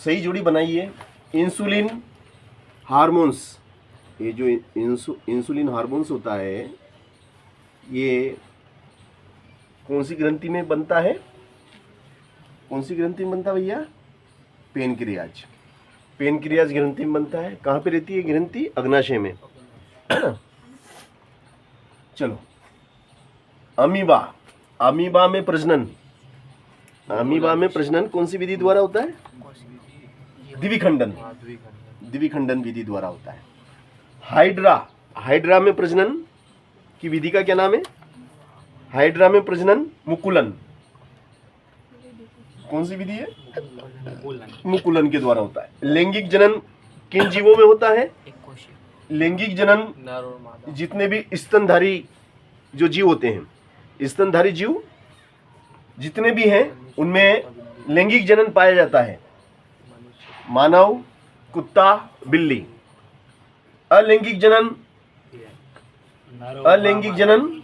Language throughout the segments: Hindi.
सही जोड़ी बनाइए। इंसुलिन हार्मोन्स, ये जो इंसुलिन हार्मोन्स होता है ये कौन सी ग्रंथि में बनता है? कौन सी ग्रंथि में बनता है भैया? पेनक्रियाज। पेनक्रियाज ग्रंथि में बनता है। कहाँ पे रहती है ग्रंथि? अग्नाशय में, है ना। चलो, अमीबा। अमीबा में प्रजनन, अमीबा में प्रजनन कौन सी विधि द्वारा होता है? द्विखंडन, द्विखंडन विधि द्वारा होता है। हाइड्रा, हाइड्रा में प्रजनन की विधि का क्या नाम है? हाइड्रा में प्रजनन मुकुलन। कौन सी विधि है? मुकुलन के द्वारा होता है। लैंगिक जनन किन जीवों में होता है? लैंगिक जनन जितने भी स्तनधारी जो जीव होते हैं, स्तनधारी जीव जितने भी हैं उनमें लैंगिक जनन पाया जाता है। मानव, कुत्ता, बिल्ली। अलैंगिक जनन, अलैंगिक जनन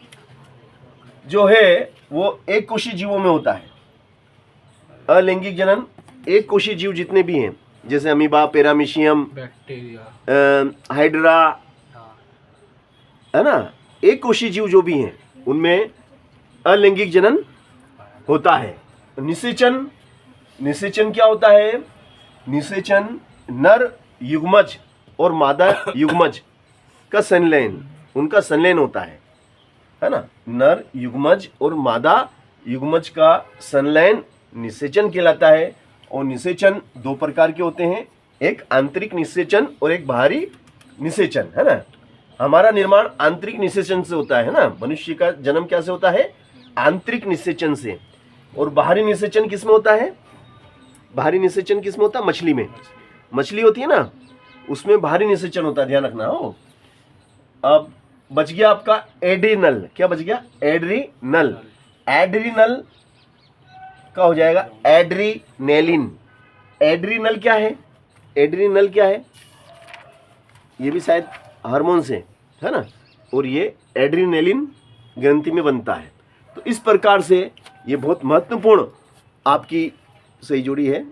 जो है वो एक कोशीय जीवों में होता है। अलैंगिक जनन एक कोशीय जीव जितने भी हैं, जैसे अमीबा, पैरामीशियम, बैक्टीरिया, हाइड्रा, है ना, एक कोशीय जीव जो भी हैं उनमें अलैंगिक जनन होता है। निषेचन, निषेचन क्या होता है? निषेचन नर युग्मज और मादा युग्मज का संलयन, उनका संलयन होता है ना। नर युग्मज और मादा युग्मज का संलयन निषेचन कहलाता है। और निषेचन दो प्रकार के होते हैं, एक आंतरिक निषेचन और एक बाहरी निषेचन, है ना। हमारा निर्माण आंतरिक निषेचन से होता है ना। मनुष्य का जन्म क्या से होता है? आंतरिक निषेचन से। और बाहरी निषेचन किसमें होता है? बाहरी निषेचन किसमें होता है? मछली में। मछली होती है ना, उसमें बाहरी निषेचन होता है, ध्यान रखना हो। अब बच गया आपका एड्रिनल। क्या बच गया? एड्रिनल। एड्रिनल का हो जाएगा एड्रीनेलिन। एड्रिनल क्या है? एड्रिनल क्या है? ये भी शायद हार्मोन से, है ना। और ये एड्रीनेलिन ग्रंथि में बनता है। तो इस प्रकार से ये बहुत महत्वपूर्ण आपकी सही जोड़ी है।